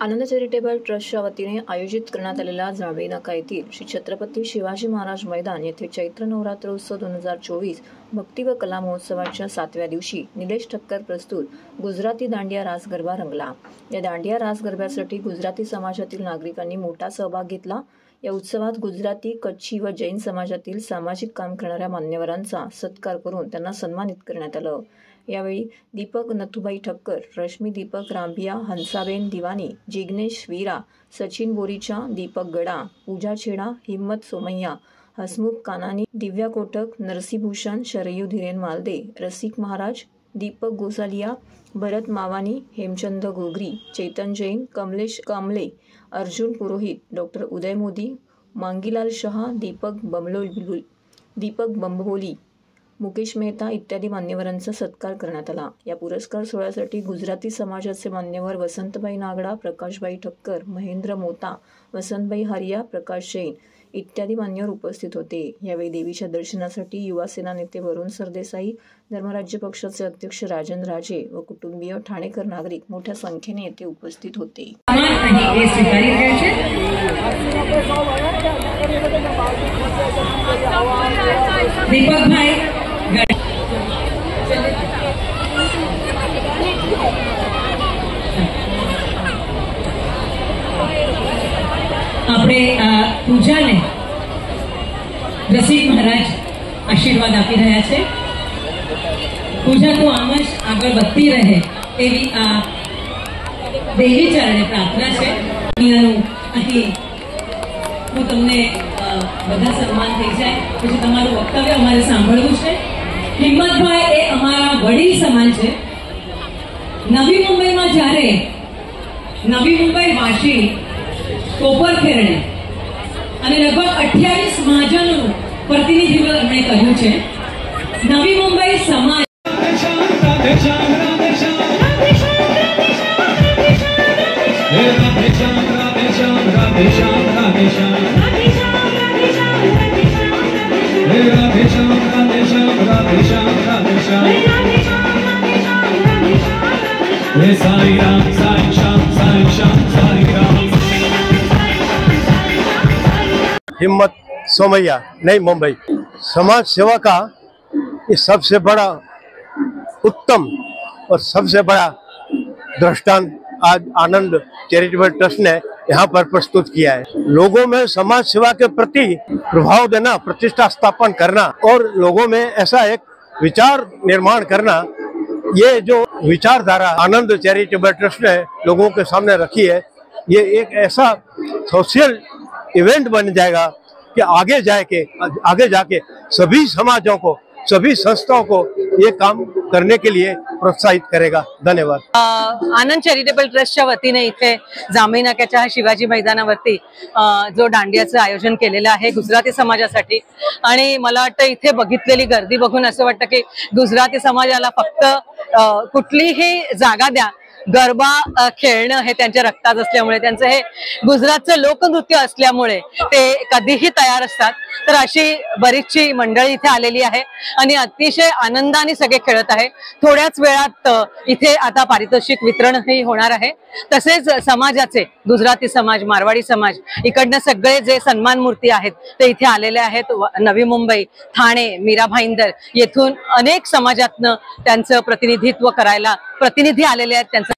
आनंद charitable ट्रस्टच्या वतीने आयोजित करण्यात आलेल्या जांभळी नाका येथील श्री छत्रपती शिवाजी महाराज मैदान येथे चैत्र नवरात्र उत्सव 2024 भक्ती व कला महोत्सवाच्या 7व्या दिवशी निलेश ठक्कर प्रस्तुत गुजराती दांडिया रास गरबा रंगला। या दांडिया रास गरब्यासाठी गुजराती समाजातील नागरिकांनी मोठा सहभाग घेतला। या उत्सवात गुजराती, कच्छी व जैन समाजातील सामाजिक काम करणाऱ्या मान्यवरांचा सत्कार करून त्यांना सन्मानित करण्यात आलं। यावेळी दीपक नथुबाई ठक्कर, रश्मी दीपक रांभिया, हंसाबेन दिवानी, जिग्नेश वीरा, सचिन बोरीचा, दीपक गडा, पूजा छेडा, हिम्मत सोमय्या, हसमुख कानानी, दिव्या कोटक, नरसीभूषण, शरयू धीरेन मालदे, रसिक महाराज, दीपक गोसालिया, भरत मावानी, हेमचंद गोगरी, चैतन जैन, कमलेश कांबळे, अर्जुन पुरोहित, डॉक्टर उदय मोदी, मांगीलाल शहा, दीपक बंबोली, मुकेश मेहता इत्यादी मान्यवरांचा सत्कार करण्यात आला। या पुरस्कार सोहळ्यासाठी गुजराती समाजाचे मान्यवर वसंतबाई नागडा, प्रकाशबाई ठक्कर, महेंद्र मोता, वसंतबाई हरिया, प्रकाश जैन इत्यादी मान्यवर उपस्थित होते। यावेळी देवीच्या दर्शनासाठी युवा सेना नेते वरुण सरदेसाई, धर्मराज्य पक्षाचे अध्यक्ष राजन राजे व कुटुंबीय, ठाणेकर नागरिक मोठ्या संख्येने येथे उपस्थित होते। આપણે પૂજાને રસિક મહારાજ આશીર્વાદ આપી રહ્યા છે। પૂજા તો આમ જ આગળ વધતી રહે એવી આ દેવી ચરણે પ્રાર્થના છે। અહીં હું તમને બધા સન્માન થઈ જાય પછી તમારું વક્તવ્ય અમારે સાંભળવું છે। હિંમતભાઈ એ અમારા વડીલ સમાન છે। નવી મુંબઈમાં જ્યારે નવી મુંબઈ વાસી કોપર ખેરણે અને લગભગ 28 મહાજનોનું પ્રતિનિધિત્વ એમણે કર્યું છે। નવી મુંબઈ સમાજ हिम्मत सोमैया, नई मुंबई। समाज सेवा का ये सबसे बड़ा उत्तम और सबसे बड़ा दृष्टांत आज आनंद चैरिटेबल ट्रस्ट ने यहाँ पर प्रस्तुत किया है। लोगों में समाज सेवा के प्रति प्रभाव देना, प्रतिष्ठा स्थापन करना और लोगों में ऐसा एक विचार निर्माण करना, ये जो विचारधारा आनंद चैरिटेबल ट्रस्ट ने लोगों के सामने रखी है, ये एक ऐसा सोशल इवेंट बन जाएगा कि आगे जाके सभी समाजों को, सभी संस्थाओं को ये काम करने के लिए प्रोत्साहित करेगा। धन्यवाद। आनंद चॅरिटेबल ट्रस्टच्या वतीने इथे जांभळी नाक्याच्या शिवाजी मैदानावरती जो दांडियाचं आयोजन केलेलं आहे गुजराती समाजासाठी। आणि मला वाटतं इथे बघितलेली गर्दी बघून असं वाटतं की गुजराती समाजाला फक्त कुठलीही जागा द्या, गरबा खेळणं हे त्यांच्या रक्तात असल्यामुळे, त्यांचं हे गुजरातचं लोकनृत्य असल्यामुळे ते कधीही तयार असतात। तर अशी बरीचशी मंडळी इथे आलेली आहे आणि अतिशय आनंदाने सगळे खेळत आहे। थोड्याच वेळात इथे आता पारितोषिक वितरणही होणार आहे। तसेच समाजाचे गुजराती समाज, मारवाडी समाज इकडनं सगळे जे सन्मान मूर्ती आहेत ते इथे आलेले आहेत। नवी मुंबई, ठाणे, मीरा भाईंदर येथून अनेक समाजातनं त्यांचं प्रतिनिधित्व करायला प्रतिनिधी आलेले आहेत। त्यांचं